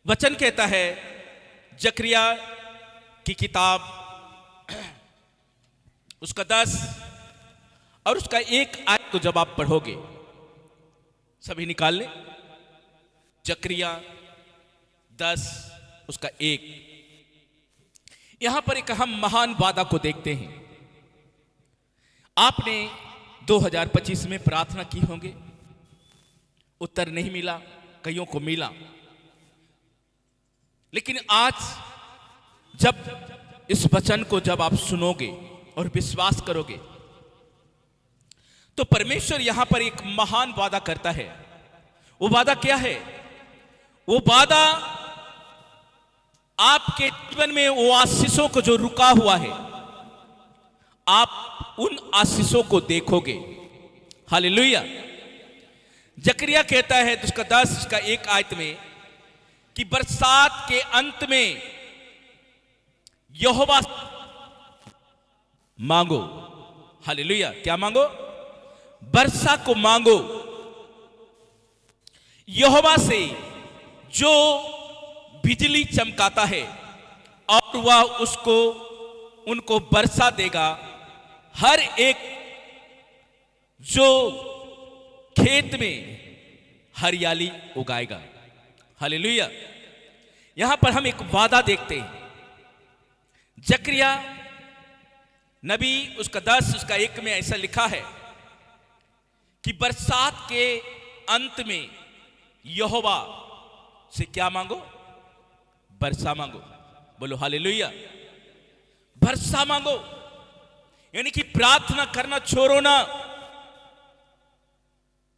वचन कहता है जकरिया की किताब उसका 10 और उसका 1 आयत को जब आप पढ़ोगे, सभी निकाल ले। जकरिया 10 उसका 1। यहां पर एक हम महान वादा को देखते हैं। आपने 2025 में प्रार्थना की होंगे, उत्तर नहीं मिला, कईयों को मिला, लेकिन आज जब इस वचन को जब आप सुनोगे और विश्वास करोगे तो परमेश्वर यहां पर एक महान वादा करता है। वो वादा क्या है? वो वादा आपके जीवन में वो आशीषों को जो रुका हुआ है, आप उन आशीषों को देखोगे। हालेलुया। जकरिया कहता है उसका 10 उसका 1 आयत में कि बरसात के अंत में यहोवा मांगो। हालेलुया। क्या मांगो? वर्षा को मांगो यहोवा से जो बिजली चमकाता है, और वह उसको उनको वर्षा देगा। हर एक जो खेत में हरियाली उगाएगा। हालेलुया। यहां पर हम एक वादा देखते हैं। जकरिया नबी उसका 10 उसका 1 में ऐसा लिखा है कि बरसात के अंत में यहोवा से क्या मांगो? वर्षा मांगो। बोलो हालेलुया। वर्षा मांगो, यानी कि प्रार्थना करना छोड़ो ना,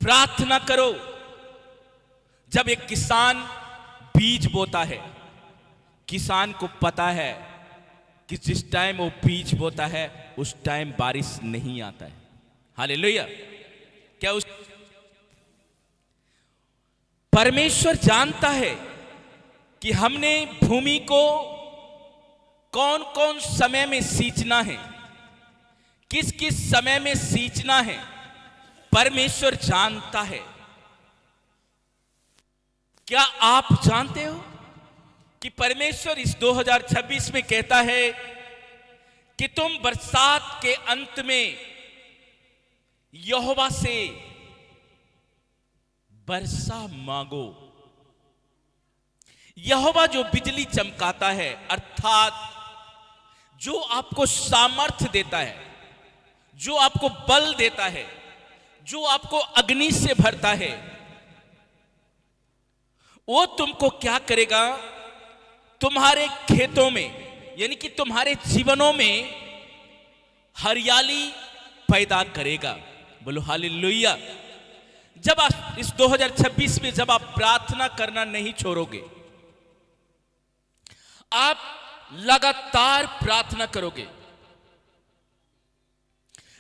प्रार्थना करो। जब एक किसान बीज बोता है, किसान को पता है कि जिस टाइम वो बीज बोता है उस टाइम बारिश नहीं आता है। हालेलुया। क्या उस परमेश्वर जानता है कि हमने भूमि को कौन कौन समय में सींचना है, किस किस समय में सींचना है, परमेश्वर जानता है। क्या आप जानते हो कि परमेश्वर इस 2026 में कहता है कि तुम बरसात के अंत में यहोवा से वर्षा मांगो। यहोवा जो बिजली चमकाता है, अर्थात जो आपको सामर्थ्य देता है, जो आपको बल देता है, जो आपको अग्नि से भरता है, वो तुमको क्या करेगा? तुम्हारे खेतों में, यानी कि तुम्हारे जीवनों में हरियाली पैदा करेगा। बोलो हालेलुया। जब आप इस 2026 में जब आप प्रार्थना करना नहीं छोड़ोगे, आप लगातार प्रार्थना करोगे,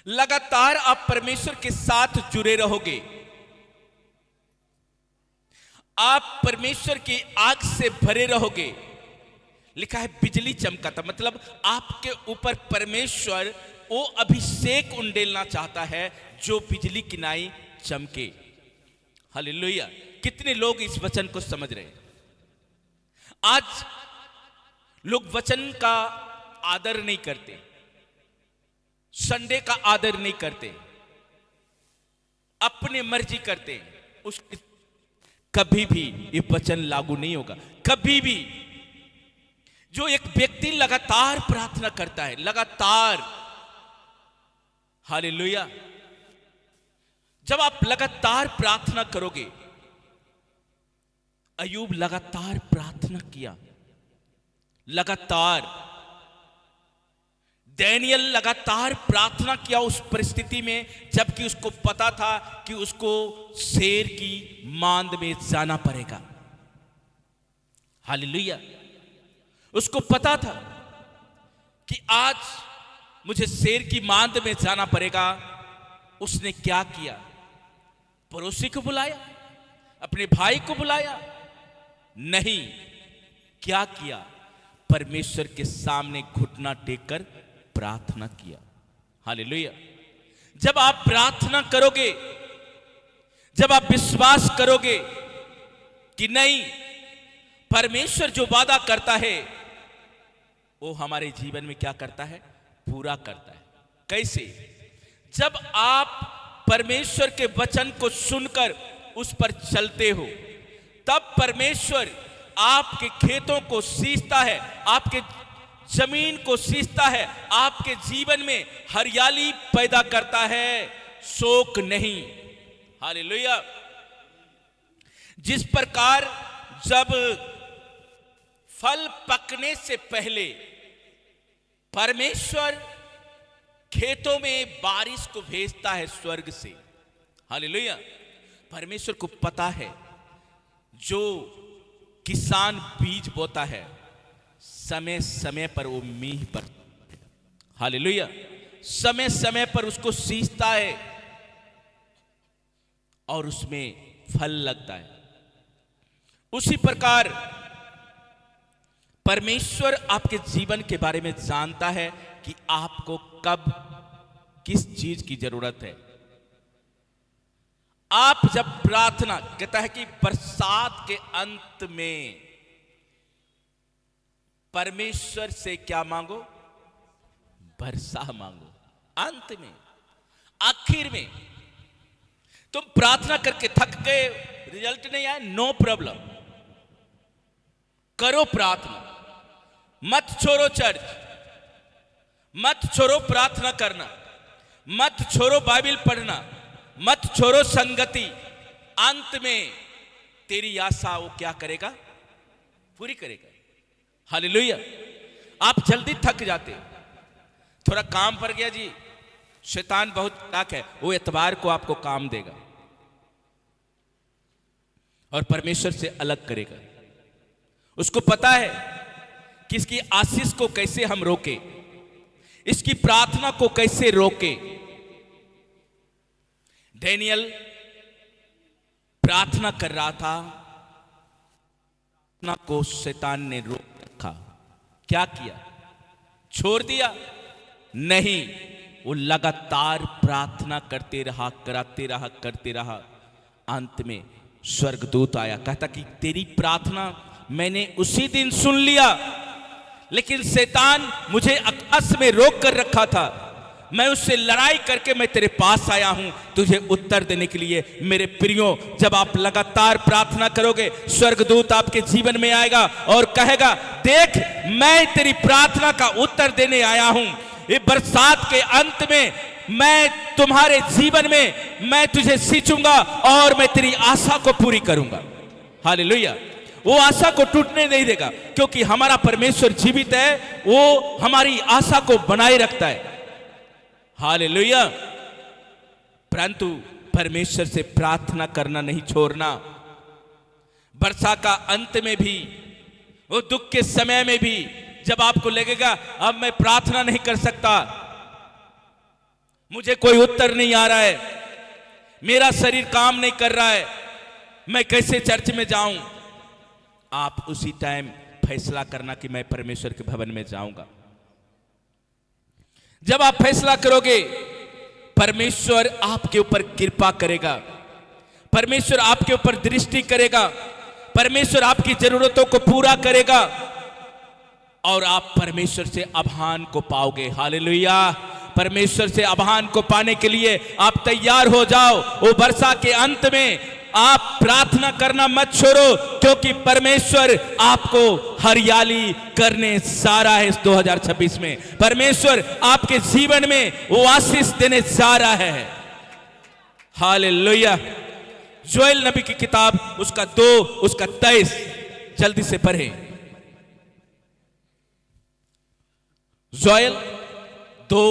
लगातार आप परमेश्वर के साथ जुड़े रहोगे, आप परमेश्वर की आग से भरे रहोगे। लिखा है बिजली चमकाता, मतलब आपके ऊपर परमेश्वर वो अभिषेक उंडेलना चाहता है जो बिजली की नाई चमके। हालेलुया। कितने लोग इस वचन को समझ रहे हैं? आज लोग वचन का आदर नहीं करते, संडे का आदर नहीं करते, अपनी मर्जी करते हैं। उस कभी भी ये वचन लागू नहीं होगा। कभी भी जो एक व्यक्ति लगातार प्रार्थना करता है, लगातार, हालेलुया, जब आप लगातार प्रार्थना करोगे, अय्यूब लगातार प्रार्थना किया, लगातार दानियेल लगातार प्रार्थना किया उस परिस्थिति में, जबकि उसको पता था कि उसको शेर की मांद में जाना पड़ेगा। हालेलुया। उसको पता था कि आज मुझे शेर की मांद में जाना पड़ेगा। उसने क्या किया? पड़ोसी को बुलाया, अपने भाई को बुलाया? नहीं। क्या किया? परमेश्वर के सामने घुटना टेककर प्रार्थना किया। हालेलुया। जब आप प्रार्थना करोगे, जब आप विश्वास करोगे कि नहीं, परमेश्वर जो वादा करता है वो हमारे जीवन में क्या करता है? पूरा करता है। कैसे? जब आप परमेश्वर के वचन को सुनकर उस पर चलते हो, तब परमेश्वर आपके खेतों को सींचता है, आपके जमीन को सींचता है, आपके जीवन में हरियाली पैदा करता है, शोक नहीं। हालेलुया। जिस प्रकार जब फल पकने से पहले परमेश्वर खेतों में बारिश को भेजता है स्वर्ग से, हालेलुया, परमेश्वर को पता है जो किसान बीज बोता है समय समय पर वो मींह पर, हालेलुया, समय समय पर उसको सींचता है और उसमें फल लगता है। उसी प्रकार परमेश्वर आपके जीवन के बारे में जानता है कि आपको कब किस चीज की जरूरत है। आप जब प्रार्थना, कहता है कि बरसात के अंत में परमेश्वर से क्या मांगो? वर्षा मांगो। अंत में, आखिर में तुम प्रार्थना करके थक गए, रिजल्ट नहीं आया, नो प्रॉब्लम, करो प्रार्थना, मत छोड़ो चर्च, मत छोड़ो प्रार्थना करना, मत छोड़ो बाइबल पढ़ना, मत छोड़ो संगति। अंत में तेरी आशा वो क्या करेगा? पूरी करेगा। हालेलुया। आप जल्दी थक जाते हो, थोड़ा काम पड़ गया जी, शैतान बहुत ताक है, वो एतवार को आपको काम देगा और परमेश्वर से अलग करेगा। उसको पता है कि इसकी आशीष को कैसे हम रोके, इसकी प्रार्थना को कैसे रोके। डैनियल प्रार्थना कर रहा था, प्रार्थना को शैतान ने रोक रखा। क्या किया? छोड़ दिया? नहीं, वो लगातार प्रार्थना करते रहा, करते रहा। अंत में स्वर्गदूत आया, कहता कि तेरी प्रार्थना मैंने उसी दिन सुन लिया, लेकिन शैतान मुझे आकाश में रोक कर रखा था। मैं उससे लड़ाई करके मैं तेरे पास आया हूं तुझे उत्तर देने के लिए। मेरे प्रियो, जब आप लगातार प्रार्थना करोगे, स्वर्गदूत आपके जीवन में आएगा और कहेगा, देख मैं तेरी प्रार्थना का उत्तर देने आया हूं। ये बरसात के अंत में मैं तुम्हारे जीवन में मैं तुझे सींचूंगा और मैं तेरी आशा को पूरी करूंगा। हालेलुया। वो आशा को टूटने नहीं देगा, क्योंकि हमारा परमेश्वर जीवित है, वो हमारी आशा को बनाए रखता है। हालेलुया। परंतु परमेश्वर से प्रार्थना करना नहीं छोड़ना। वर्षा का अंत में भी, वो दुख के समय में भी, जब आपको लगेगा अब मैं प्रार्थना नहीं कर सकता, मुझे कोई उत्तर नहीं आ रहा है, मेरा शरीर काम नहीं कर रहा है, मैं कैसे चर्च में जाऊं, आप उसी टाइम फैसला करना कि मैं परमेश्वर के भवन में जाऊंगा। जब आप फैसला करोगे, परमेश्वर आपके ऊपर कृपा करेगा, परमेश्वर आपके ऊपर दृष्टि करेगा, परमेश्वर आपकी जरूरतों को पूरा करेगा और आप परमेश्वर से आभान को पाओगे। हालेलुया। परमेश्वर से आभान को पाने के लिए आप तैयार हो जाओ। वो वर्षा के अंत में आप प्रार्थना करना मत छोड़ो, क्योंकि परमेश्वर आपको हरियाली करने जा रहा है। इस 2026 में परमेश्वर आपके जीवन में वो आशीष देने जा रहा है। हालेलुया। जोएल नबी की किताब उसका 2 उसका 23 जल्दी से पढ़ें। जोएल 2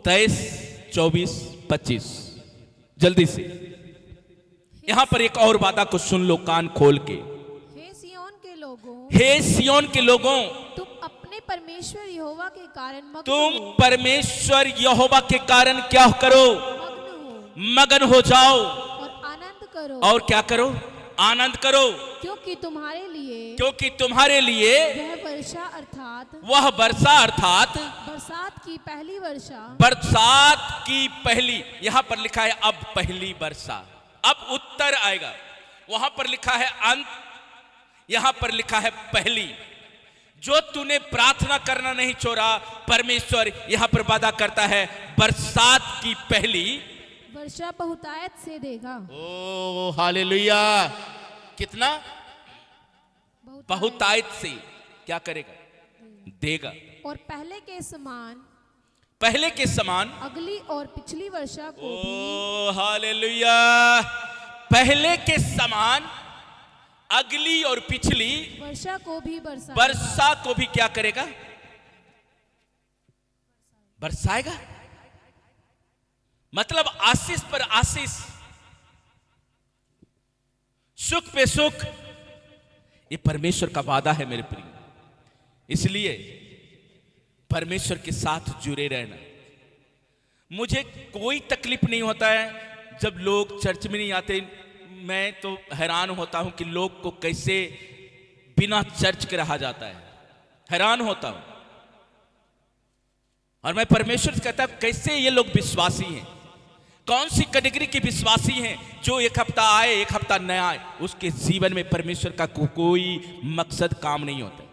23 24 25 जल्दी से। यहां पर एक और वादा को सुन लो कान खोल के। हे सिय्योन के लोगों, हे सिय्योन के लोगों, तुम अपने परमेश्वर यहोवा के कारण तुम परमेश्वर यहोवा के कारण क्या करो? मगन हो जाओ और आनंद करो। और क्या करो? आनंद करो, क्योंकि तुम्हारे लिए वह वर्षा अर्थात बरसात की पहली वर्षा, बरसात की पहली, यहां पर लिखा है अब पहली वर्षा, अब उत्तर आएगा। वहां पर लिखा है अंत, यहां पर लिखा है पहली। जो तूने प्रार्थना करना नहीं छोड़ा, परमेश्वर यहां पर वादा करता है बरसात की पहली वर्षा बहुतायत से देगा। ओ हालेलुया। कितना? बहुतायत से क्या करेगा? देगा। और पहले के समान अगली और पिछली वर्षा को ओ हालेलुया। पहले के समान अगली और पिछली वर्षा को भी वर्षा को भी क्या करेगा? बरसाएगा। मतलब आशीष पर आशीष, सुख पे सुख, ये परमेश्वर का वादा है मेरे प्रिय। इसलिए परमेश्वर के साथ जुड़े रहना। मुझे कोई तकलीफ नहीं होता है जब लोग चर्च में नहीं आते। मैं तो हैरान होता हूं कि लोग को कैसे बिना चर्च के रहा जाता है, हैरान होता हूं। और मैं परमेश्वर से कहता हूं कैसे ये लोग विश्वासी हैं, कौन सी कैटेगरी के विश्वासी हैं जो एक हफ्ता आए एक हफ्ता न आए, उसके जीवन में परमेश्वर का कोई मकसद काम नहीं होता।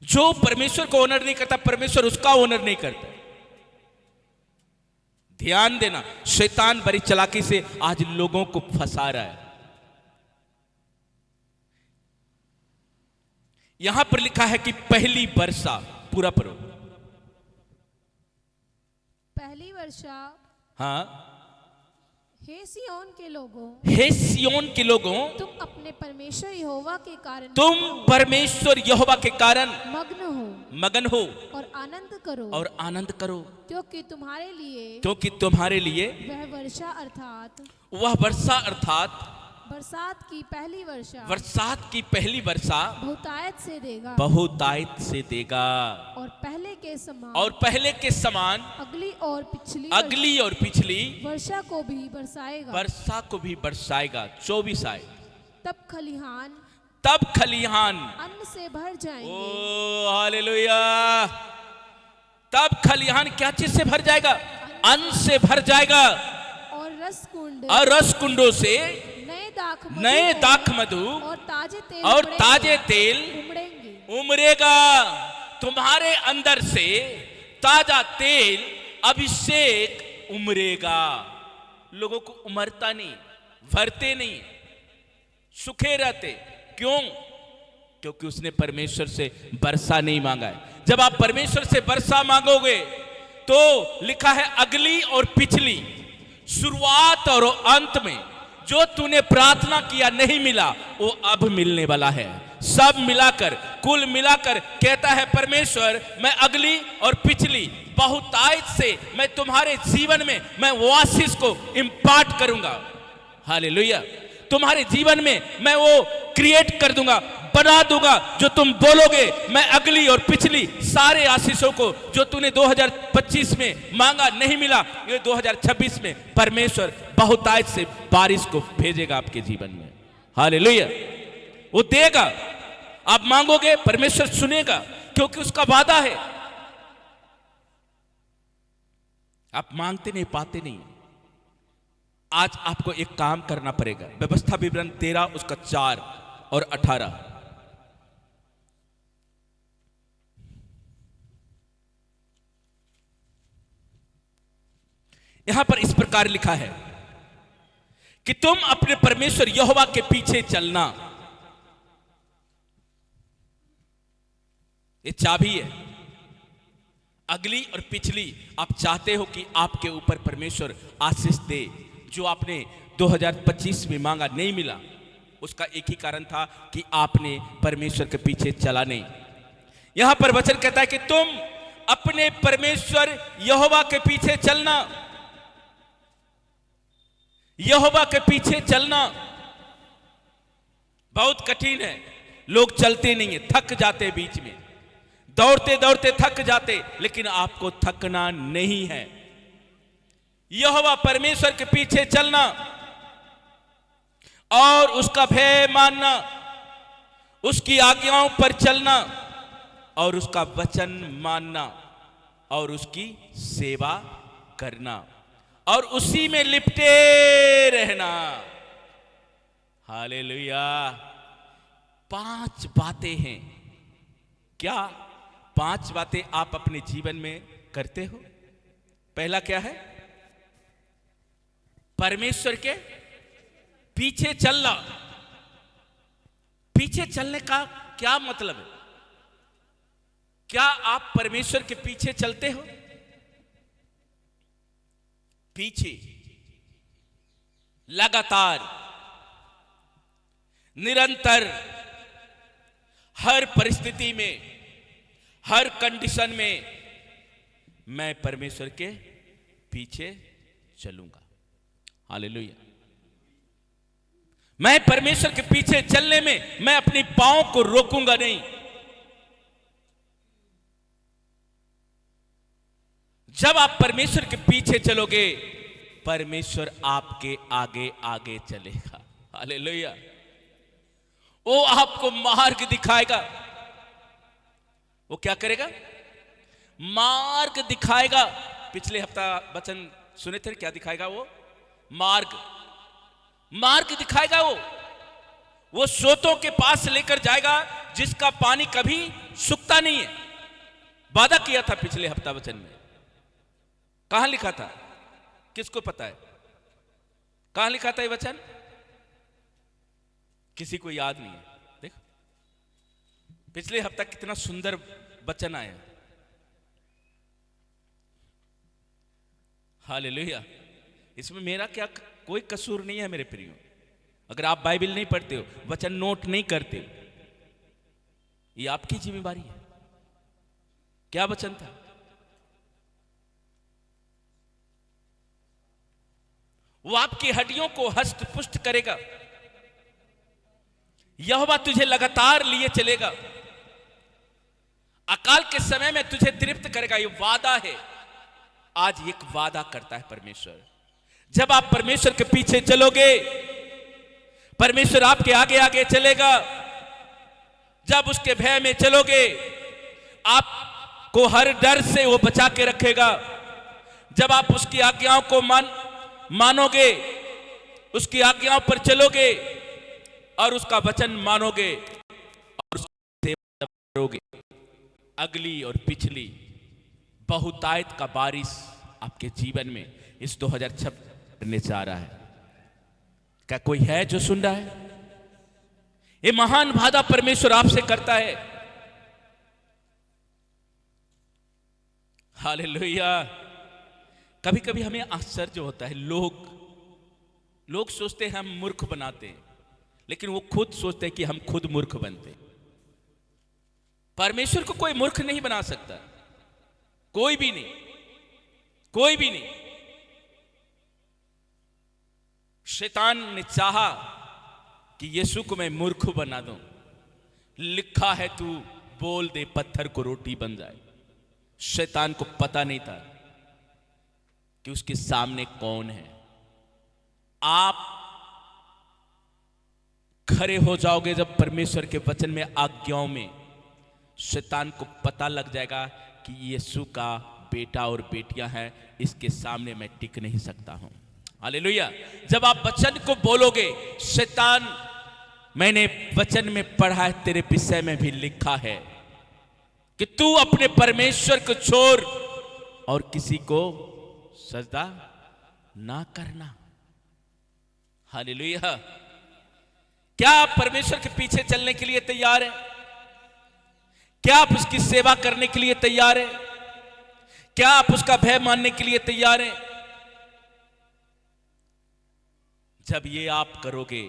जो परमेश्वर को ऑनर नहीं करता, परमेश्वर उसका ऑनर नहीं करता। ध्यान देना, शैतान बड़ी चालाकी से आज लोगों को फंसा रहा है। यहां पर लिखा है कि पहली वर्षा, पूरा पढ़ो। पहली वर्षा, हाँ, हे सिय्योन के लोगों, हे सिय्योन के लोगों, तुम अपने परमेश्वर यहोवा के कारण, तुम परमेश्वर यहोवा के कारण मगन हो और आनंद करो, क्योंकि तुम्हारे लिए वह वर्षा अर्थात बरसात की पहली वर्षा बहुतायत से देगा। और पहले के समान अगली और पिछली वर्षा को भी बरसाएगा। 24 आए। तब खलिहान अन्न से भर जाएंगे। ओ हालेलुया। तब खलिहान क्या चीज से भर जाएगा? अन्न से भर जाएगा। और रस कुंडों से नए दाख मधु और ताजे तेल उमड़ेगा। तुम्हारे अंदर से ताजा तेल, अभिषेक उमड़ेगा। लोगों को उमरता नहीं, भरते नहीं, सूखे रहते। क्यों? क्योंकि उसने परमेश्वर से वर्षा नहीं मांगा है। जब आप परमेश्वर से वर्षा मांगोगे तो लिखा है अगली और पिछली, शुरुआत और अंत में जो तूने प्रार्थना किया नहीं मिला वो अब मिलने वाला है। सब मिलाकर, कुल मिलाकर कहता है परमेश्वर, मैं अगली और पिछली बहुतायत से मैं तुम्हारे जीवन में मैं वो आशीष को इंपार्ट करूंगा। हालेलुया। तुम्हारे जीवन में मैं वो क्रिएट कर दूंगा, बना दूंगा। जो तुम बोलोगे, मैं अगली और पिछली सारे आशीषों को जो तूने 2025 में मांगा नहीं मिला, ये 2026 में परमेश्वर बहुतायत से बारिश को भेजेगा आपके जीवन में। हालेलुया। वो देगा। आप मांगोगे, परमेश्वर सुनेगा, क्योंकि उसका वादा है। आप मांगते नहीं, पाते नहीं। आज आपको एक काम करना पड़ेगा। व्यवस्था विवरण 13 उसका 4 और 18। यहां पर इस प्रकार लिखा है कि तुम अपने परमेश्वर यहोवा के पीछे चलना। ये चाबी है। अगली और पिछली आप चाहते हो कि आपके ऊपर परमेश्वर आशीष दे। जो आपने 2025 में मांगा नहीं मिला, उसका एक ही कारण था कि आपने परमेश्वर के पीछे चला नहीं। यहां पर वचन कहता है कि तुम अपने परमेश्वर यहोवा के पीछे चलना। यहोवा के पीछे चलना बहुत कठिन है। लोग चलते नहीं है, थक जाते बीच में, दौड़ते दौड़ते थक जाते, लेकिन आपको थकना नहीं है। यहोवा परमेश्वर के पीछे चलना और उसका भय मानना, उसकी आज्ञाओं पर चलना और उसका वचन मानना और उसकी सेवा करना और उसी में लिपटे रहना। हालेलुया। 5 बातें हैं। क्या 5 बातें आप अपने जीवन में करते हो? पहला क्या है? परमेश्वर के पीछे चलना। पीछे चलने का क्या मतलब है? क्या आप परमेश्वर के पीछे चलते हो? पीछे, लगातार, निरंतर, हर परिस्थिति में, हर कंडीशन में मैं परमेश्वर के पीछे चलूंगा। हालेलुया। मैं परमेश्वर के पीछे चलने में मैं अपनी पांव को रोकूंगा नहीं। जब आप परमेश्वर के पीछे चलोगे, परमेश्वर आपके आगे आगे चलेगा। हालेलुया। वो आपको मार्ग दिखाएगा। वो क्या करेगा? मार्ग दिखाएगा। पिछले हफ्ता वचन सुने थे, क्या दिखाएगा? वो मार्ग दिखाएगा। वो सोतों के पास लेकर जाएगा जिसका पानी कभी सूखता नहीं है। वादा किया था पिछले हफ्ता वचन में। कहां लिखा था? किसको पता है? कहां लिखा था ये वचन? किसी को याद नहीं है। देख, पिछले हफ्ता कितना सुंदर वचन आया। हालेलुया। इसमें मेरा क्या कोई कसूर नहीं है मेरे प्रियो। अगर आप बाइबल नहीं पढ़ते हो, वचन नोट नहीं करते हो, ये आपकी जिम्मेवारी है। क्या वचन था? वो आपकी हड्डियों को हष्ट पुष्ट करेगा। यहोवा तुझे लगातार लिए चलेगा। अकाल के समय में तुझे तृप्त करेगा। ये वादा है। आज एक वादा करता है परमेश्वर। जब आप परमेश्वर के पीछे चलोगे, परमेश्वर आपके आगे आगे चलेगा। जब उसके भय में चलोगे, आपको हर डर से वो बचा के रखेगा। जब आप उसकी आज्ञाओं को मानोगे, उसकी आज्ञाओं पर चलोगे और उसका वचन मानोगे और उसकी सेवा करोगे, अगली और पिछली बहुतायत का बारिश आपके जीवन में इस 2026 करने जा रहा है। क्या कोई है जो सुन रहा है? ये महान वादा परमेश्वर आपसे करता है। हालेलुया। कभी कभी हमें आश्चर्य होता है। लोग सोचते हैं हम मूर्ख बनाते हैं, लेकिन वो खुद सोचते हैं कि हम खुद मूर्ख बनते हैं। परमेश्वर को कोई मूर्ख नहीं बना सकता। कोई भी नहीं, कोई भी नहीं। शैतान ने चाहा कि यीशु को मैं मूर्ख बना दूं। लिखा है तू बोल दे पत्थर को रोटी बन जाए। शैतान को पता नहीं था कि उसके सामने कौन है। आप खड़े हो जाओगे जब परमेश्वर के वचन में, आज्ञाओं में, शैतान को पता लग जाएगा कि यीशु का बेटा और बेटियां हैं, इसके सामने मैं टिक नहीं सकता हूं। हालेलुया। जब आप वचन को बोलोगे, शैतान, मैंने वचन में पढ़ा है, तेरे विषय में भी लिखा है कि तू अपने परमेश्वर को छोड़ और किसी को सजदा ना करना। हालेलुया। क्या आप परमेश्वर के पीछे चलने के लिए तैयार हैं? क्या आप उसकी सेवा करने के लिए तैयार हैं? क्या आप उसका भय मानने के लिए तैयार हैं? जब ये आप करोगे,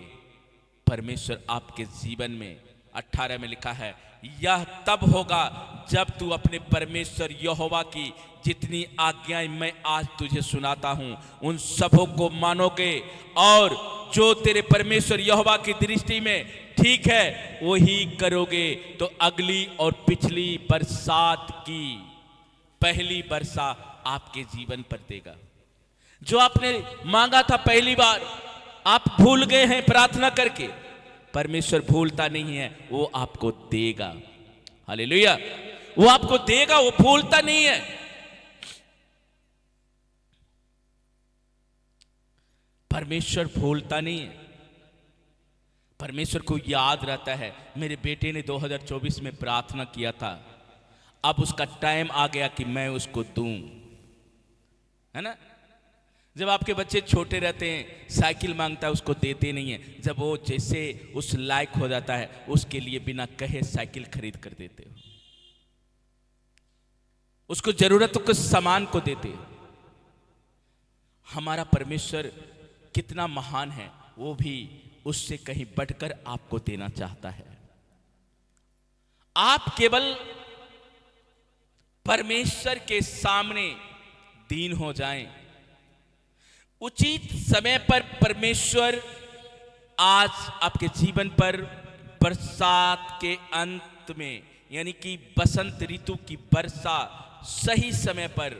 परमेश्वर आपके जीवन में, 18 में लिखा है, यह तब होगा जब तू अपने परमेश्वर यहोवा की जितनी आज्ञाएं मैं आज तुझे सुनाता हूं उन सबों को मानोगे और जो तेरे परमेश्वर यहोवा की दृष्टि में ठीक है वही करोगे, तो अगली और पिछली बरसात की पहली वर्षा आपके जीवन पर देगा। जो आपने मांगा था पहली बार, आप भूल गए हैं प्रार्थना करके, परमेश्वर भूलता नहीं है, वो आपको देगा। हालेलुया। वो आपको देगा, वो भूलता नहीं है। परमेश्वर भूलता नहीं है। परमेश्वर को याद रहता है मेरे बेटे ने 2024 में प्रार्थना किया था, अब उसका टाइम आ गया कि मैं उसको दूं, है ना। जब आपके बच्चे छोटे रहते हैं, साइकिल मांगता है, उसको देते नहीं है। जब वो जैसे उस लायक हो जाता है, उसके लिए बिना कहे साइकिल खरीद कर देते हो, उसको जरूरत कुछ सामान को देते हो। हमारा परमेश्वर कितना महान है, वो भी उससे कहीं बढ़कर आपको देना चाहता है। आप केवल परमेश्वर के सामने दीन हो जाएं। उचित समय पर परमेश्वर आज आपके जीवन पर बरसात के अंत में, यानी कि बसंत ऋतु की वर्षा सही समय पर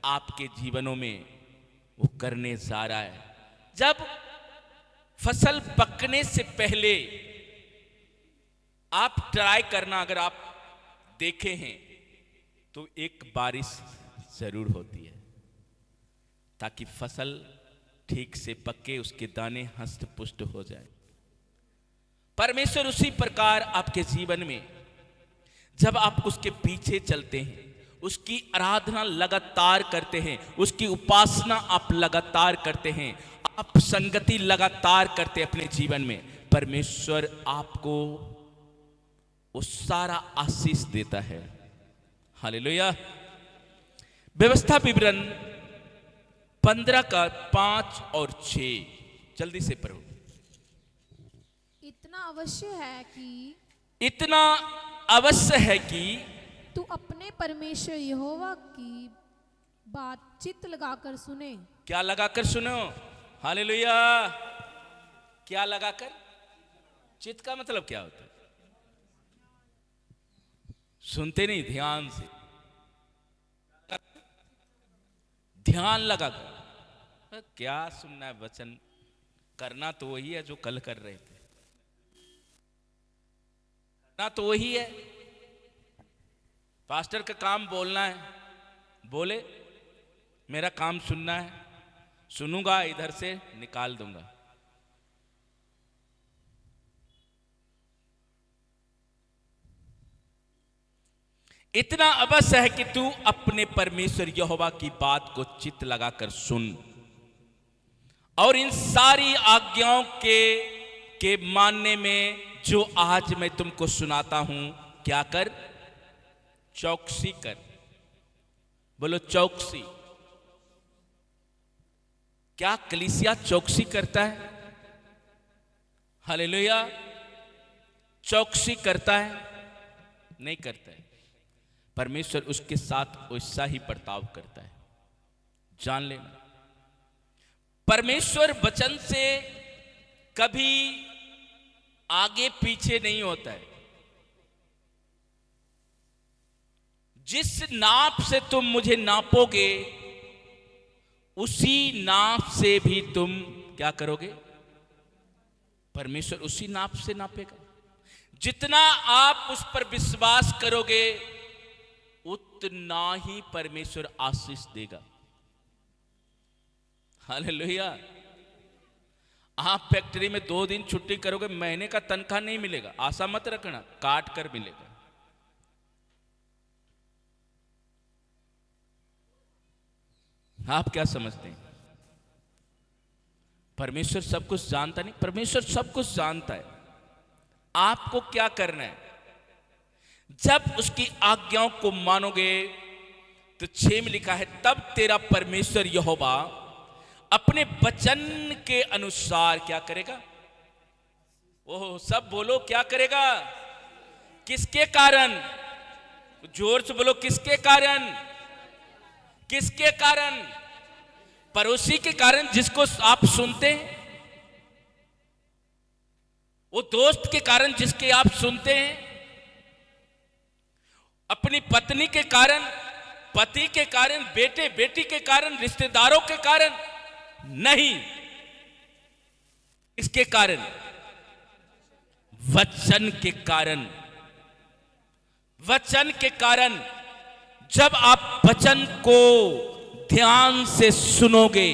आपके जीवनों में वो करने जा रहा है। जब फसल पकने से पहले आप ट्राई करना, अगर आप देखे हैं तो एक बारिश जरूर होती है, ताकि फसल ठीक से पके, उसके दाने हष्ट पुष्ट हो जाए। परमेश्वर उसी प्रकार आपके जीवन में, जब आप उसके पीछे चलते हैं, उसकी आराधना लगातार करते हैं, उसकी उपासना आप लगातार करते हैं, आप संगति लगातार करते हैं अपने जीवन में, परमेश्वर आपको वो सारा आशीष देता है। हालेलुया। व्यवस्था विवरण 15 का 5 और 6 जल्दी से पढ़ो। इतना अवश्य है कि तू अपने परमेश्वर यहोवा की बात चित्त लगाकर सुने। क्या लगाकर सुनो? हालेलुया। क्या लगाकर? चित्त का मतलब क्या होता है? सुनते नहीं, ध्यान से, ध्यान लगाकर। क्या सुनना है? वचन करना तो वही है जो कल कर रहे थे, करना तो वही है। पास्टर का काम बोलना है, बोले, मेरा काम सुनना है, सुनूंगा, इधर से निकाल दूंगा। इतना अवश्य है कि तू अपने परमेश्वर यहोवा की बात को चित्त लगाकर सुन और इन सारी आज्ञाओं के मानने में जो आज मैं तुमको सुनाता हूं, क्या कर? चौकसी कर। बोलो चौकसी। क्या कलीसिया चौकसी करता है? हालेलुया। चौकसी करता है? नहीं करता है। परमेश्वर उसके साथ वैसा ही बर्ताव करता है, जान लेना। परमेश्वर वचन से कभी आगे पीछे नहीं होता है। जिस नाप से तुम मुझे नापोगे, उसी नाप से भी तुम क्या करोगे? परमेश्वर उसी नाप से नापेगा। जितना आप उस पर विश्वास करोगे, उतना ही परमेश्वर आशीष देगा। हालेलुया। आप फैक्ट्री में 2 दिन छुट्टी करोगे, महीने का तनख्वाह नहीं मिलेगा, आशा मत रखना, काट कर मिलेगा। आप क्या समझते हैं? परमेश्वर सब कुछ जानता नहीं? परमेश्वर सब कुछ जानता है। आपको क्या करना है? जब उसकी आज्ञाओं को मानोगे, तो 6 में लिखा है, तब तेरा परमेश्वर यहोवा अपने वचन के अनुसार क्या करेगा? ओह, सब बोलो, क्या करेगा? किसके कारण? जोर से बोलो, किसके कारण? किसके कारण? पड़ोसी के कारण जिसको आप सुनते हैं, वो दोस्त के कारण जिसके आप सुनते हैं, अपनी पत्नी के कारण, पति के कारण, बेटे बेटी के कारण, रिश्तेदारों के कारण नहीं। इसके कारण, वचन के कारण। वचन के कारण जब आप वचन को ध्यान से सुनोगे,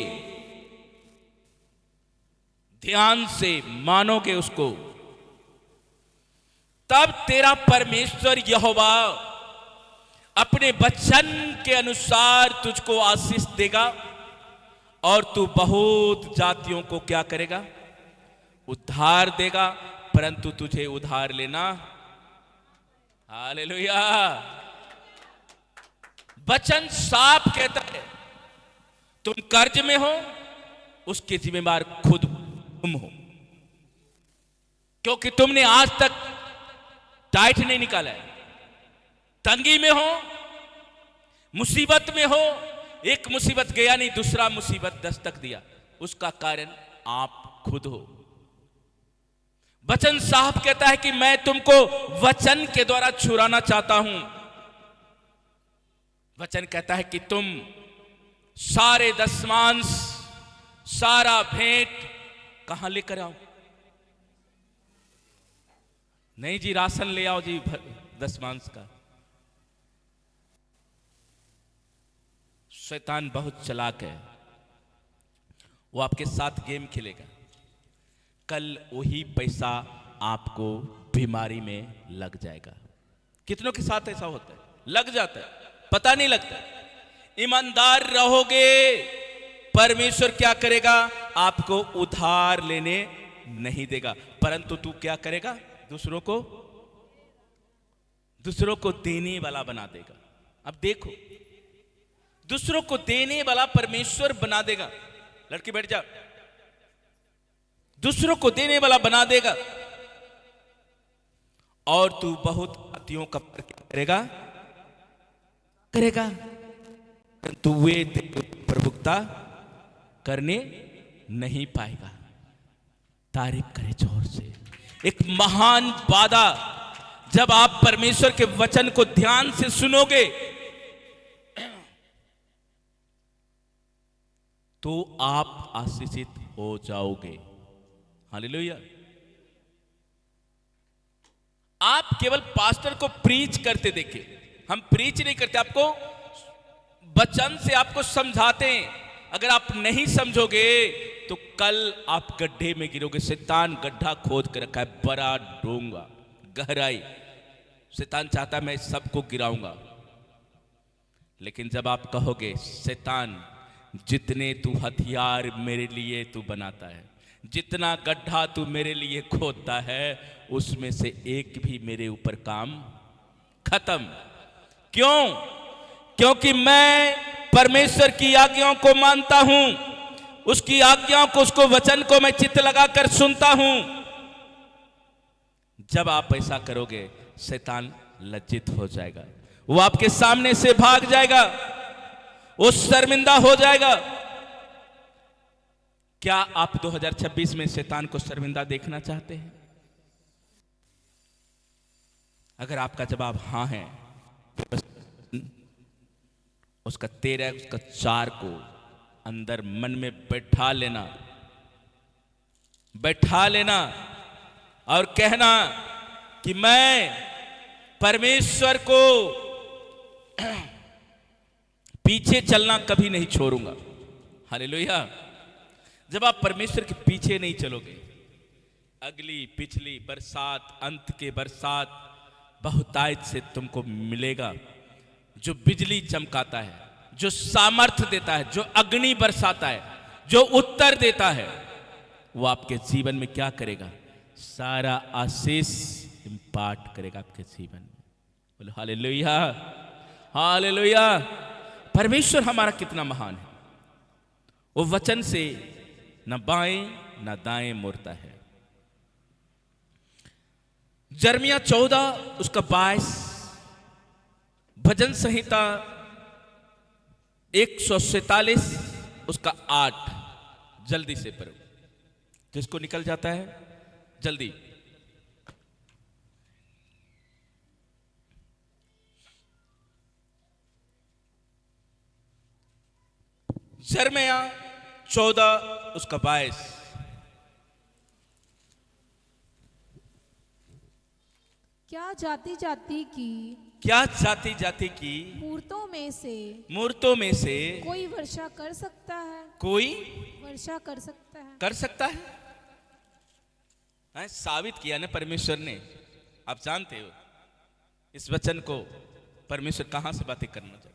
ध्यान से मानोगे उसको, तब तेरा परमेश्वर यहोवा अपने वचन के अनुसार तुझको आशीष देगा और तू बहुत जातियों को क्या करेगा, उद्धार देगा, परंतु तुझे उधार लेना, हालेलुया। वचन साफ कहता है तुम कर्ज में हो, उसके जिम्मेदार खुद तुम हो, क्योंकि तुमने आज तक टाइट नहीं निकाला है। तंगी में हो, मुसीबत में हो, एक मुसीबत गया नहीं, दूसरा मुसीबत दस्तक दिया, उसका कारण आप खुद हो। वचन साफ कहता है कि मैं तुमको वचन के द्वारा छुड़ाना चाहता हूं। वचन कहता है कि तुम सारे दशमांश, सारा भेंट कहां लेकर आओ? नहीं जी, राशन ले आओ जी दशमांश का। शैतान बहुत चालाक है, वो आपके साथ गेम खेलेगा। कल वही पैसा आपको बीमारी में लग जाएगा। कितनों के साथ ऐसा होता है, लग जाता है, पता नहीं लगता। ईमानदार रहोगे, परमेश्वर क्या करेगा, आपको उधार लेने नहीं देगा, परंतु तू क्या करेगा, दूसरों को देने वाला बना देगा। अब देखो, दूसरों को देने वाला परमेश्वर बना देगा। लड़की बैठ जा, दूसरों को देने वाला बना देगा और तू बहुत जातियों का क्या करेगा, परंतु वे प्रभुता करने नहीं पाएगा। तारीफ करे जोर से। एक महान वादा, जब आप परमेश्वर के वचन को ध्यान से सुनोगे तो आप आशीषित हो जाओगे। हालेलुया। आप केवल पास्टर को प्रीच करते देखे, हम प्रीच नहीं करते, आपको वचन से आपको समझाते हैं। अगर आप नहीं समझोगे तो कल आप गड्ढे में गिरोगे। शैतान गड्ढा खोद कर रखा है, बड़ा डूंगा, गहराई। शैतान चाहता है मैं सबको गिराऊंगा, लेकिन जब आप कहोगे शैतान जितने तू हथियार मेरे लिए तू बनाता है, जितना गड्ढा तू मेरे लिए खोदता है, उसमें से एक भी मेरे ऊपर काम खत्म। क्यों? क्योंकि मैं परमेश्वर की आज्ञाओं को मानता हूं, उसकी आज्ञाओं को, उसको वचन को मैं चित्त लगाकर सुनता हूं। जब आप ऐसा करोगे शैतान लज्जित हो जाएगा, वो आपके सामने से भाग जाएगा, वो शर्मिंदा हो जाएगा। क्या आप 2026 में शैतान को शर्मिंदा देखना चाहते हैं? अगर आपका जवाब हां है, उसका 13 उसका 4 को अंदर मन में बैठा लेना और कहना कि मैं परमेश्वर को पीछे चलना कभी नहीं छोड़ूंगा। हालेलुया। जब आप परमेश्वर के पीछे नहीं चलोगे, अगली पिछली बरसात, अंत के बरसात बहुतायत से तुमको मिलेगा। जो बिजली चमकाता है, जो सामर्थ्य देता है, जो अग्नि बरसाता है, जो उत्तर देता है, वो आपके जीवन में क्या करेगा, सारा आशीष इम्पार्ट करेगा आपके जीवन में। बोलो हालेलुया, हालेलुया। परमेश्वर हमारा कितना महान है, वो वचन से न बाएं न दाएं मुड़ता है। जर्मिया 14 उसका 22, भजन संहिता 147 उसका 8। जल्दी से पढ़ो, जिसको निकल जाता है जल्दी। जर्मिया 14 उसका 22। क्या जाति जाति की मूर्तों में से कोई वर्षा कर सकता है? कोई वर्षा कर सकता है। है? साबित किया ना परमेश्वर ने आप जानते हो इस वचन को परमेश्वर कहां से बातें करना चाहते हैं?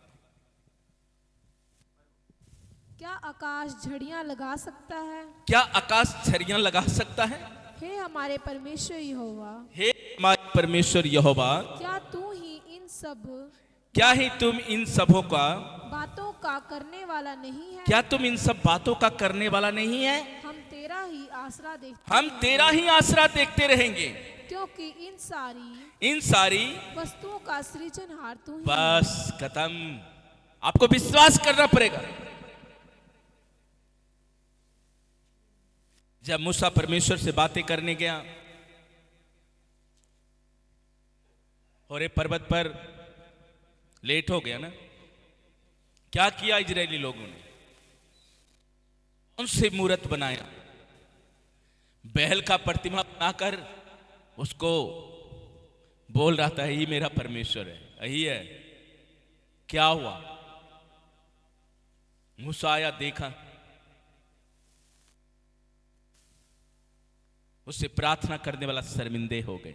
क्या आकाश झड़ियां लगा सकता है? क्या आकाश झरियां लगा सकता है? हे हमारे परमेश्वर यहोवा, हे हमारे परमेश्वर यहोवा, क्या तू ही इन सब क्या ही तुम इन सबों का, बातों का करने वाला नहीं है? क्या तुम इन सब बातों का करने वाला नहीं है? हम तेरा ही आसरा देखते हम हैं, तेरा ही आसरा देखते रहेंगे। क्योंकि इन सारी वस्तुओं का सृजनहार तू ही है। बस खत्म। आपको विश्वास करना पड़ेगा। जब मूसा परमेश्वर से बातें करने गया, होरे पर्वत पर लेट हो गया ना, क्या किया इजरायली लोगों ने? उनसे मूर्त बनाया, बैल का प्रतिमा बनाकर उसको बोल रहा था ये मेरा परमेश्वर है, यही है। क्या हुआ? मूसा आया, देखा, उससे प्रार्थना करने वाला शर्मिंदे हो गए,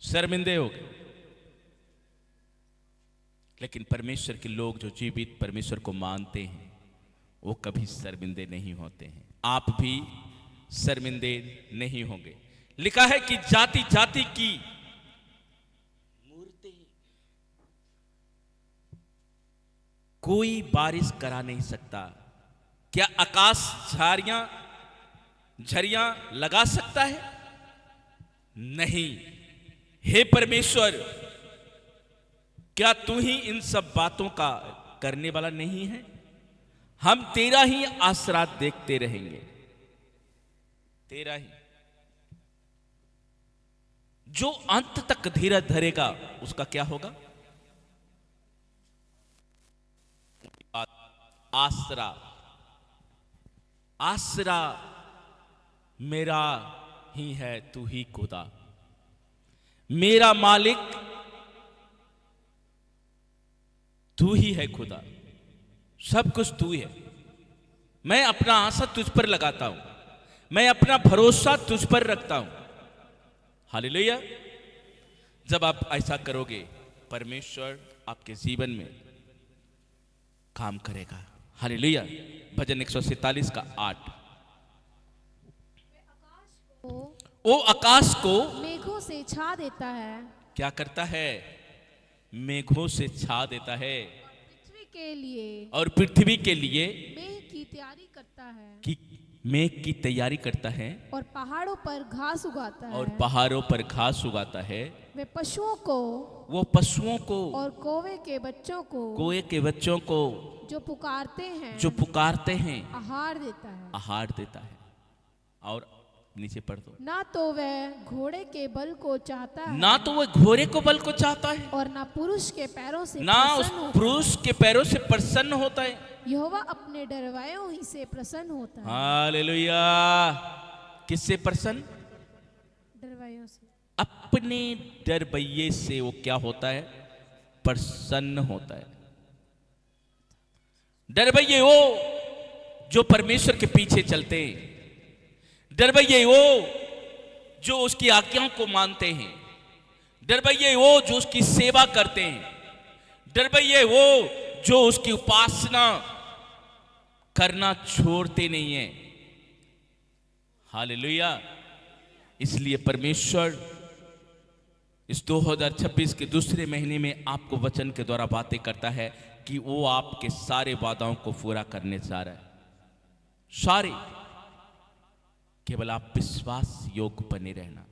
शर्मिंदे हो गए। लेकिन परमेश्वर के लोग जो जीवित परमेश्वर को मानते हैं वो कभी शर्मिंदे नहीं होते हैं। आप भी शर्मिंदे नहीं होंगे। लिखा है कि जाति जाति की मूर्तें कोई बारिश करा नहीं सकता। क्या आकाश झरियां लगा सकता है? नहीं। हे परमेश्वर, क्या तू ही इन सब बातों का करने वाला नहीं है? हम तेरा ही आसरा देखते रहेंगे, तेरा ही। जो अंत तक धीरज धरेगा उसका क्या होगा? आसरा, आसरा मेरा ही है, तू ही खुदा, मेरा मालिक तू ही है खुदा, सब कुछ तू है। मैं अपना आशा तुझ पर लगाता हूं, मैं अपना भरोसा तुझ पर रखता हूं। हालेलुया। जब आप ऐसा करोगे परमेश्वर आपके जीवन में काम करेगा। हालेलुया। भजन 147 का 8। वो आकाश को मेघों से छा देता है। क्या करता है? मेघों से छा देता है। पृथ्वी के लिए, और पृथ्वी के लिए मेघ की तैयारी करता है, कि मेघ की तैयारी करता है, और पहाड़ों पर घास उगाता है, और पहाड़ों पर घास उगाता है। वे पशुओं को, वो पशुओं को, और कौवे के बच्चों को, कोए के बच्चों को जो पुकारते हैं, जो पुकारते हैं आहार देता है। आहार देता है। और नीचे पढ़ दो। ना तो वह घोड़े के बल को चाहता है, ना तो वह घोड़े को बल को चाहता है, और ना पुरुष के पैरों से ना उस प्रसन्न होता है। पुरुष के पैरों से प्रसन्न होता है। यहोवा अपने डरवायों ही से प्रसन्न होता है। हालेलुया। किससे प्रसन्न? डरवायों से। अपने डरबैये से वो क्या होता है? प्रसन्न होता है। डरबैये वो जो परमेश्वर के पीछे चलते हैं, डरबैये वो जो उसकी आज्ञाओं को मानते हैं, डरबैये वो जो उसकी सेवा करते हैं, डरबैये वो जो उसकी उपासना करना छोड़ते नहीं है। हालेलुया। इसलिए परमेश्वर इस 2026 के दूसरे महीने में आपको वचन के द्वारा बातें करता है कि वो आपके सारे वादाओं को पूरा करने जा रहा है। सारे, केवल आप विश्वास योग्य बने रहना।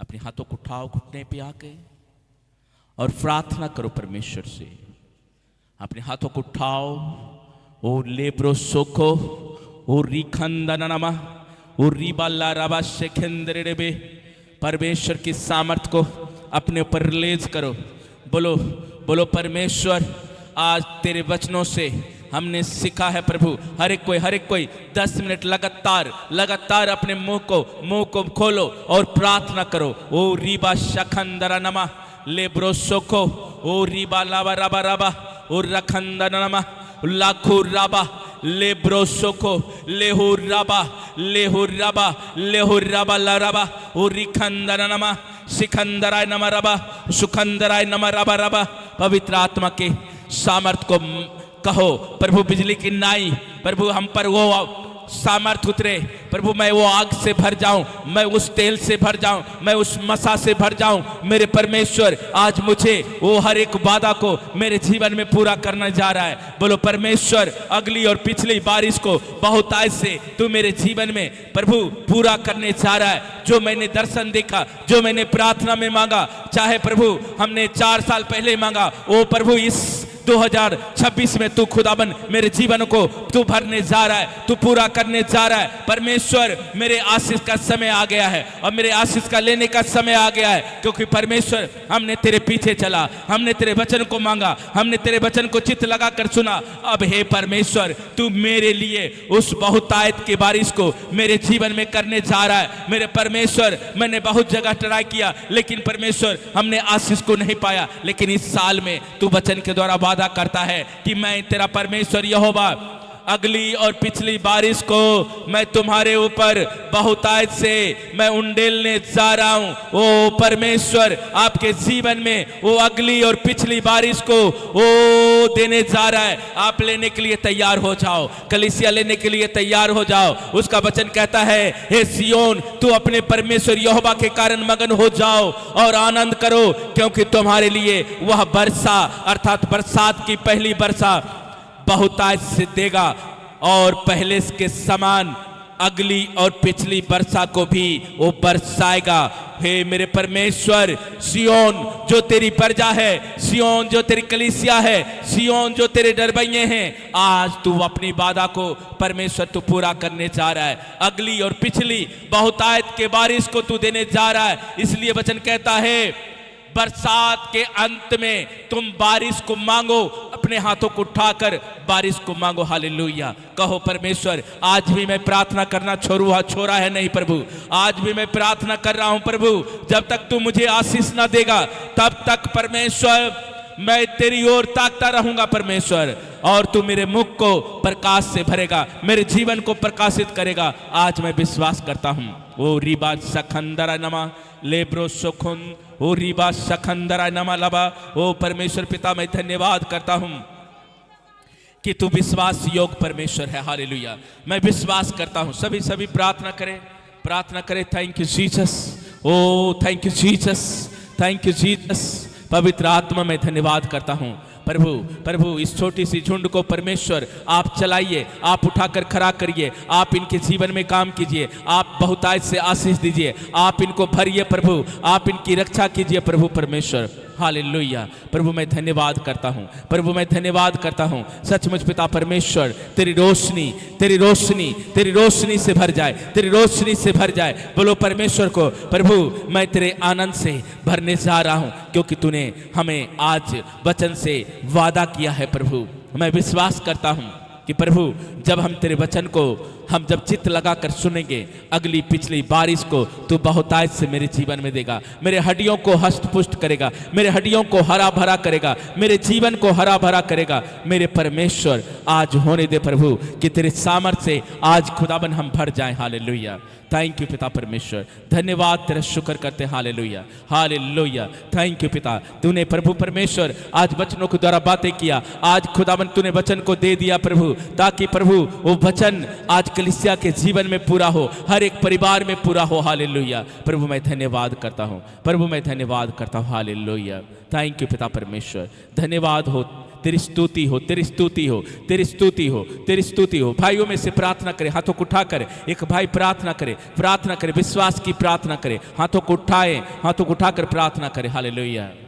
अपने हाथों को उठाओ घुटने पे आके और प्रार्थना करो परमेश्वर से। अपने हाथों को उठाओ। ओ लेब्रो सोको, ओ रिखंदनमा, ओ रिबाला रबा शेखेंद्रेबे। परमेश्वर की सामर्थ को अपने ऊपर रिलीज करो। बोलो बोलो, परमेश्वर आज तेरे वचनों से हमने सीखा है प्रभु। हर एक कोई 10 मिनट लगातार अपने मुंह को खोलो और प्रार्थना करो। ओ रीबा शखंदरा नमा लेब्रो सोको, ओ रीबा लावा रबा रबा, ओ रखंदरा नमा लाखो राबा लेब्रोसोको लेहुराबा लेहुराबा लेहुराबा लराबा उरिखंदर नमा सिकंदराय नम रबा सुखंदराय नम रबा रबा। पवित्र आत्मा के सामर्थ को कहो प्रभु बिजली की नाई प्रभु हम पर वो सामर्थ उतरे प्रभु, मैं वो आग से भर जाऊं, मैं उस तेल से भर जाऊं, मैं उस मसा से भर जाऊं। मेरे परमेश्वर आज मुझे वो हर एक वादा को मेरे जीवन में पूरा करने जा रहा है। बोलो परमेश्वर अगली और पिछली बारिश को बहुतायत से तू मेरे जीवन में प्रभु पूरा करने जा रहा है। जो मैंने दर्शन देखा, जो मैंने प्रार्थना में मांगा, चाहे प्रभु हमने 4 साल पहले मांगा, वो प्रभु इस 2026 में तू खुदाबंद मेरे जीवन को तू भरने जा रहा है, तू पूरा करने जा रहा है। परमेश्वर मेरे आशीष का समय आ गया है और मेरे आशीष का लेने का समय आ गया है, क्योंकि परमेश्वर हमने तेरे पीछे चला, हमने तेरे वचन को मांगा, हमने तेरे वचन को चित्त लगाकर सुना। अब हे परमेश्वर तू मेरे लिए उस बहुतायत की बारिश को मेरे जीवन में करने जा रहा है। मेरे परमेश्वर मैंने बहुत जगह ट्राई किया, लेकिन परमेश्वर हमने आशीष को नहीं पाया। लेकिन इस साल में तू वचन के द्वारा वादा करता है कि मैं तेरा परमेश्वर यहोवा अगली और पिछली बारिश को मैं तुम्हारे ऊपर बहुतायत से मैं उंडेलने जा रहा हूं। ओ परमेश्वर आपके जीवन में वो अगली और पिछली बारिश को वो देने जा रहा है। आप लेने के लिए तैयार हो जाओ, कलीसिया लेने के लिए तैयार हो जाओ। उसका वचन कहता है, हे सियोन तू अपने परमेश्वर यहोवा के कारण मगन हो जाओ और आनंद करो, क्योंकि तुम्हारे लिए वह वर्षा अर्थात बरसात की पहली वर्षा बहुतायत से देगा और पहले के समान अगली और पिछली वर्षा को भी वो बरसाएगा। हे मेरे परमेश्वर सियोन जो तेरी प्रजा है, सियोन जो तेरी कलीसिया है, सियोन जो तेरे डरबैये हैं, आज तू अपनी वादा को परमेश्वर तू पूरा करने जा रहा है। अगली और पिछली बहुतायत के बारिश को तू देने जा रहा है। इसलिए वचन कहता है बरसात के अंत में तुम बारिश को मांगो, अपने हाथों को उठाकर बारिश को मांगो। हालेलुया। कहो परमेश्वर आज भी मैं प्रार्थना करना छोड़ा है नहीं प्रभु, आज भी मैं प्रार्थना कर रहा हूं प्रभु, जब तक तू मुझे आशीष ना देगा तब तक परमेश्वर मैं तेरी ओर ताकता रहूंगा परमेश्वर, और तू मेरे मुख को प्रकाश से भरेगा, मेरे जीवन को प्रकाशित करेगा। आज मैं विश्वास करता हूं। ओ रीबा सखंदरा नमा लेब्रो सुखुन ओ रीबा सखंदरा नमा लबा। ओ परमेश्वर पिता मैं धन्यवाद करता हूं कि तू विश्वास योग परमेश्वर है। हालेलुया। मैं विश्वास करता हूं। सभी प्रार्थना करें, प्रार्थना करें। Thank you Jesus, oh thank you Jesus, thank you Jesus. पवित्र आत्मा में धन्यवाद करता हूं प्रभु इस छोटी सी झुंड को परमेश्वर आप चलाइए, आप उठाकर खड़ा करिए, आप इनके जीवन में काम कीजिए, आप बहुतायत से आशीष दीजिए, आप इनको भरिए प्रभु, आप इनकी रक्षा कीजिए प्रभु परमेश्वर। हालेलुया। प्रभु मैं धन्यवाद करता हूँ, प्रभु मैं धन्यवाद करता हूँ। सचमुच पिता परमेश्वर तेरी रोशनी से भर जाए, तेरी रोशनी से भर जाए। बोलो परमेश्वर को प्रभु मैं तेरे आनंद से भरने जा रहा हूँ, क्योंकि तूने हमें आज वचन से वादा किया है प्रभु। मैं विश्वास करता हूँ कि प्रभु जब हम तेरे वचन को हम जब चित्त लगाकर सुनेंगे, अगली पिछली बारिश को तू बहुतायत से मेरे जीवन में देगा, मेरे हड्डियों को हष्ट पुष्ट करेगा, मेरे हड्डियों को हरा भरा करेगा, मेरे जीवन को हरा भरा करेगा। मेरे परमेश्वर आज होने दे प्रभु कि तेरे सामर्थ्य से आज खुदाबंद हम भर जाएं। हालेलुया। थैंक यू पिता परमेश्वर, धन्यवाद तेरा शुक्र करते। Hallelujah, hallelujah. थैंक यू पिता, तूने प्रभु परमेश्वर आज वचनों के द्वारा बातें किया। आज खुदाबंद तूने वचन को दे दिया प्रभु, ताकि प्रभु वो वचन आज कलीसिया के जीवन में पूरा हो, हर एक परिवार में पूरा हो। हालेलुया। प्रभु मैं धन्यवाद करता हूँ, प्रभु मैं धन्यवाद करता हूँ। हालेलुया। थैंक यू पिता परमेश्वर, धन्यवाद हो, तेरी स्तुति हो, तेरी स्तुति हो, तेरी स्तुति हो, तेरी स्तुति हो। भाइयों में से प्रार्थना करे, हाथों को उठाकर एक भाई प्रार्थना करे, विश्वास की प्रार्थना करे, हाथों को उठाए, हाथों को उठाकर प्रार्थना करे। हालेलुया।